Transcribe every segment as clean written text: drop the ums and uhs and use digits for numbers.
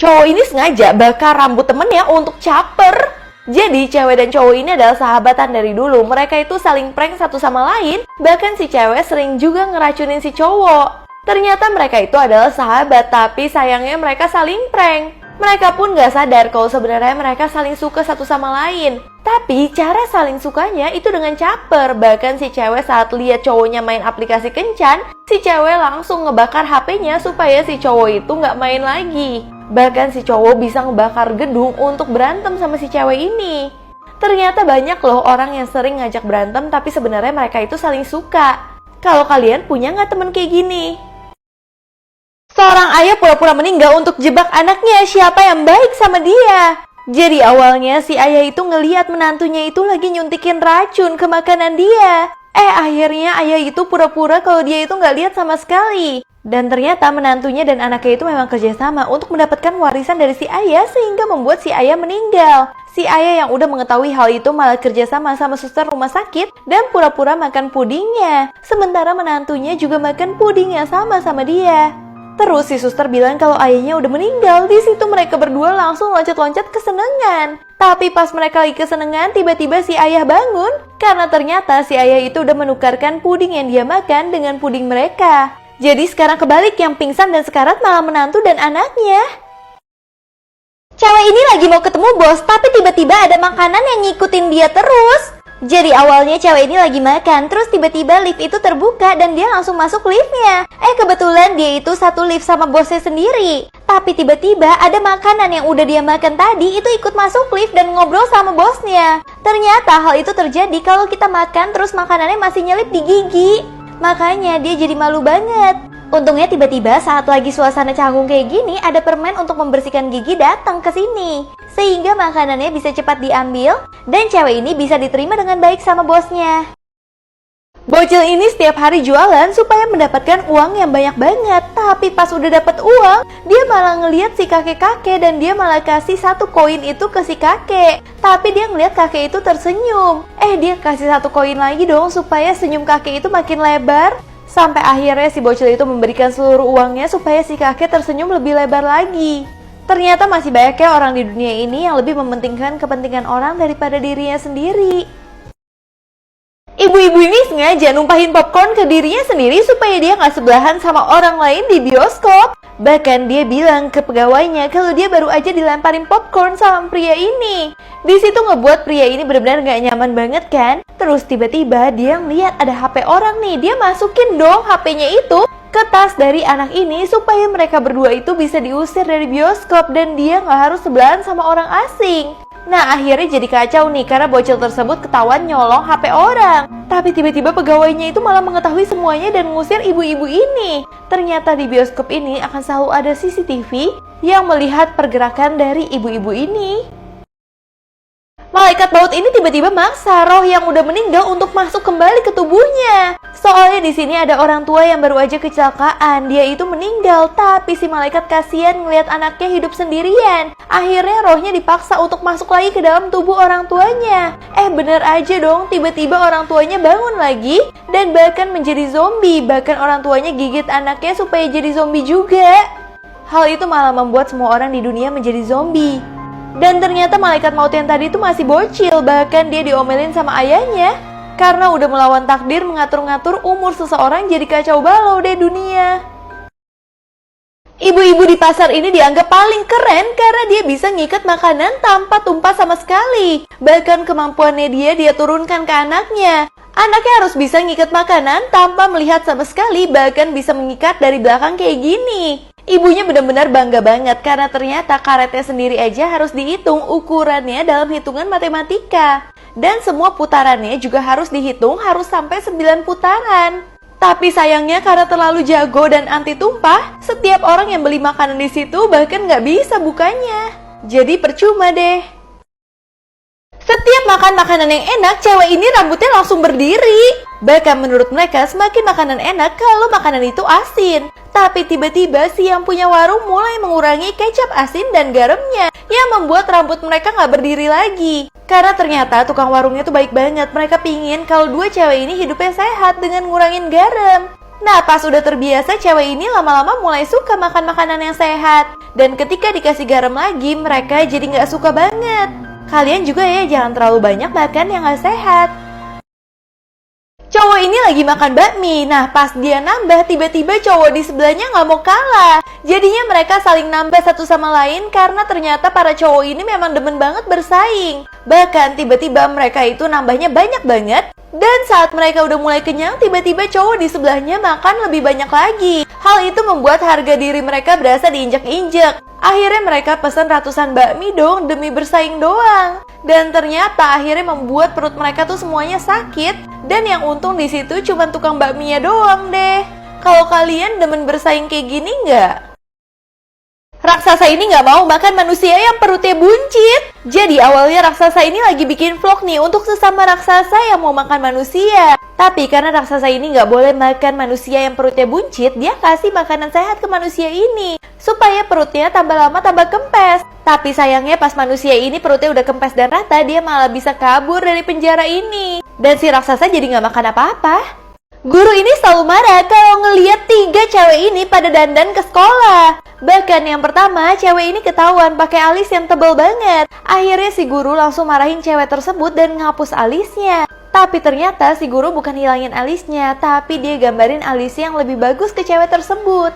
Cowok ini sengaja bakar rambut temennya untuk caper. Jadi cewek dan cowok ini adalah sahabatan dari dulu. Mereka itu saling prank satu sama lain. Bahkan si cewek sering juga ngeracunin si cowok. Ternyata mereka itu adalah sahabat, tapi sayangnya mereka saling prank. Mereka pun gak sadar kalau sebenarnya mereka saling suka satu sama lain. Tapi cara saling sukanya itu dengan caper. Bahkan si cewek saat lihat cowoknya main aplikasi kencan, si cewek langsung ngebakar HP-nya supaya si cowok itu gak main lagi. Bahkan si cowok bisa ngebakar gedung untuk berantem sama si cewek ini. Ternyata banyak loh orang yang sering ngajak berantem tapi sebenarnya mereka itu saling suka. Kalau kalian punya nggak temen kayak gini? Seorang ayah pura-pura meninggal untuk jebak anaknya siapa yang baik sama dia. Jadi awalnya si ayah itu ngelihat menantunya itu lagi nyuntikin racun ke makanan dia. Akhirnya ayah itu pura-pura kalau dia itu nggak lihat sama sekali. Dan ternyata menantunya dan anaknya itu memang kerjasama untuk mendapatkan warisan dari si ayah sehingga membuat si ayah meninggal. Si ayah yang udah mengetahui hal itu malah kerjasama sama suster rumah sakit dan pura-pura makan pudingnya. Sementara menantunya juga makan pudingnya sama dia. Terus si suster bilang kalau ayahnya udah meninggal. Di situ mereka berdua langsung loncat-loncat kesenangan. Tapi pas mereka lagi kesenangan, tiba-tiba si ayah bangun. Karena ternyata si ayah itu udah menukarkan puding yang dia makan dengan puding mereka. Jadi sekarang kebalik, yang pingsan dan sekarat malah menantu dan anaknya. Cewek ini lagi mau ketemu bos, tapi tiba-tiba ada makanan yang ngikutin dia terus. Jadi awalnya cewek ini lagi makan, terus tiba-tiba lift itu terbuka dan dia langsung masuk liftnya. Kebetulan dia itu satu lift sama bosnya sendiri. Tapi tiba-tiba ada makanan yang udah dia makan tadi itu ikut masuk lift dan ngobrol sama bosnya. Ternyata hal itu terjadi kalau kita makan terus makanannya masih nyelip di gigi. Makanya dia jadi malu banget. Untungnya tiba-tiba saat lagi suasana canggung kayak gini, ada permen untuk membersihkan gigi datang ke sini. Sehingga makanannya bisa cepat diambil dan cewek ini bisa diterima dengan baik sama bosnya. Bocil ini setiap hari jualan supaya mendapatkan uang yang banyak banget. Tapi pas udah dapat uang, dia malah ngeliat si kakek-kakek dan dia malah kasih satu koin itu ke si kakek. Tapi dia ngeliat kakek itu tersenyum. Dia kasih satu koin lagi dong supaya senyum kakek itu makin lebar. Sampai akhirnya si bocil itu memberikan seluruh uangnya supaya si kakek tersenyum lebih lebar lagi. Ternyata masih banyak ya orang di dunia ini yang lebih mementingkan kepentingan orang daripada dirinya sendiri. Ibu-ibu ini sengaja numpahin popcorn ke dirinya sendiri supaya dia gak sebelahan sama orang lain di bioskop. Bahkan dia bilang ke pegawainya kalau dia baru aja dilemparin popcorn sama pria ini. Di situ ngebuat pria ini benar-benar gak nyaman banget kan. Terus tiba-tiba dia ngeliat ada HP orang nih. Dia masukin dong HP-nya itu ke tas dari anak ini supaya mereka berdua itu bisa diusir dari bioskop dan dia gak harus sebelahan sama orang asing. Nah akhirnya jadi kacau nih karena bocil tersebut ketahuan nyolong HP orang. Tapi tiba-tiba pegawainya itu malah mengetahui semuanya dan mengusir ibu-ibu ini. Ternyata di bioskop ini akan selalu ada CCTV yang melihat pergerakan dari ibu-ibu ini. Malaikat maut ini tiba-tiba maksa roh yang udah meninggal untuk masuk kembali ke tubuhnya. Soalnya di sini ada orang tua yang baru aja kecelakaan, dia itu meninggal, tapi si malaikat kasihan ngelihat anaknya hidup sendirian. Akhirnya rohnya dipaksa untuk masuk lagi ke dalam tubuh orang tuanya. Bener aja dong, tiba-tiba orang tuanya bangun lagi dan bahkan menjadi zombie. Bahkan orang tuanya gigit anaknya supaya jadi zombie juga. Hal itu malah membuat semua orang di dunia menjadi zombie. Dan ternyata malaikat maut yang tadi itu masih bocil, bahkan dia diomelin sama ayahnya karena udah melawan takdir mengatur-ngatur umur seseorang jadi kacau balau deh dunia. Ibu-ibu di pasar ini dianggap paling keren karena dia bisa ngikat makanan tanpa tumpah sama sekali. Bahkan kemampuannya dia turunkan ke anaknya. Anaknya harus bisa ngikat makanan tanpa melihat sama sekali, bahkan bisa mengikat dari belakang kayak gini. Ibunya benar-benar bangga banget karena ternyata karetnya sendiri aja harus dihitung ukurannya dalam hitungan matematika. Dan semua putarannya juga harus dihitung, harus sampai 9 putaran. Tapi sayangnya karena terlalu jago dan anti tumpah, setiap orang yang beli makanan di situ bahkan nggak bisa bukanya. Jadi percuma deh. Setiap makan makanan yang enak, cewek ini rambutnya langsung berdiri. Bahkan menurut mereka semakin makanan enak kalau makanan itu asin. Tapi tiba-tiba si yang punya warung mulai mengurangi kecap asin dan garamnya, yang membuat rambut mereka nggak berdiri lagi. Karena ternyata tukang warungnya tuh baik banget. Mereka pingin kalau dua cewek ini hidupnya sehat dengan ngurangin garam. Nah, pas udah terbiasa, cewek ini lama-lama mulai suka makan makanan yang sehat. Dan ketika dikasih garam lagi, mereka jadi nggak suka banget. Kalian juga ya, jangan terlalu banyak makan yang nggak sehat. Cowok ini lagi makan bakmi. Nah, pas dia nambah, tiba-tiba cowok di sebelahnya nggak mau kalah. Jadinya mereka saling nambah satu sama lain karena ternyata para cowok ini memang demen banget bersaing. Bahkan tiba-tiba mereka itu nambahnya banyak banget. Dan saat mereka udah mulai kenyang, tiba-tiba cowok di sebelahnya makan lebih banyak lagi. Hal itu membuat harga diri mereka berasa diinjak-injak. Akhirnya mereka pesan ratusan bakmi dong demi bersaing doang. Dan ternyata akhirnya membuat perut mereka tuh semuanya sakit. Dan yang untung di situ cuma tukang bakminya doang deh. Kalau kalian demen bersaing kayak gini nggak? Raksasa ini nggak mau makan manusia yang perutnya buncit. Jadi awalnya raksasa ini lagi bikin vlog nih untuk sesama raksasa yang mau makan manusia. Tapi karena raksasa ini nggak boleh makan manusia yang perutnya buncit, dia kasih makanan sehat ke manusia ini. Supaya perutnya tambah lama tambah kempes. Tapi sayangnya pas manusia ini perutnya udah kempes dan rata, dia malah bisa kabur dari penjara ini. Dan si raksasa jadi nggak makan apa-apa. Guru ini selalu marah kalau ngeliat 3 cewek ini pada dandan ke sekolah. Bahkan yang pertama, cewek ini ketahuan pakai alis yang tebal banget. Akhirnya si guru langsung marahin cewek tersebut dan ngapus alisnya. Tapi ternyata si guru bukan hilangin alisnya, tapi dia gambarin alis yang lebih bagus ke cewek tersebut.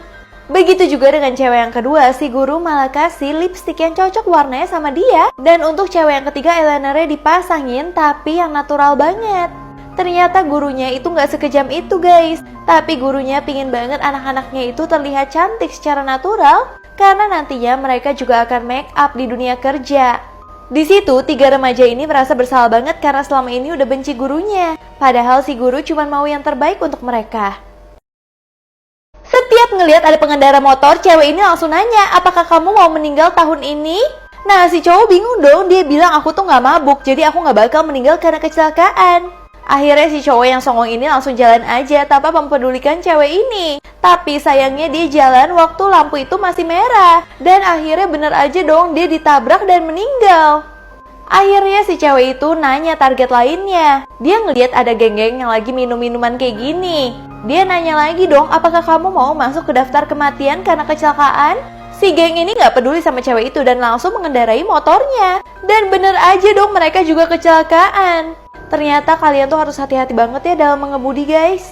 Begitu juga dengan cewek yang kedua, si guru malah kasih lipstik yang cocok warnanya sama dia. Dan untuk cewek yang ketiga, eyelinernya dipasangin tapi yang natural banget. Ternyata gurunya itu nggak sekejam itu guys. Tapi gurunya pingin banget anak-anaknya itu terlihat cantik secara natural. Karena nantinya mereka juga akan make up di dunia kerja. Di situ 3 remaja ini merasa bersalah banget karena selama ini udah benci gurunya. Padahal si guru cuma mau yang terbaik untuk mereka. Setiap ngelihat ada pengendara motor, cewek ini langsung nanya, apakah kamu mau meninggal tahun ini? Nah, si cowok bingung dong, dia bilang aku tuh nggak mabuk, jadi aku nggak bakal meninggal karena kecelakaan. Akhirnya si cowok yang songong ini langsung jalan aja tanpa mempedulikan cewek ini. Tapi sayangnya dia jalan waktu lampu itu masih merah. Dan akhirnya bener aja dong, dia ditabrak dan meninggal. Akhirnya si cewek itu nanya target lainnya. Dia ngeliat ada geng-geng yang lagi minum-minuman kayak gini. Dia nanya lagi dong, apakah kamu mau masuk ke daftar kematian karena kecelakaan? Si geng ini gak peduli sama cewek itu dan langsung mengendarai motornya. Dan bener aja dong, mereka juga kecelakaan. Ternyata kalian tuh harus hati-hati banget ya dalam mengemudi guys.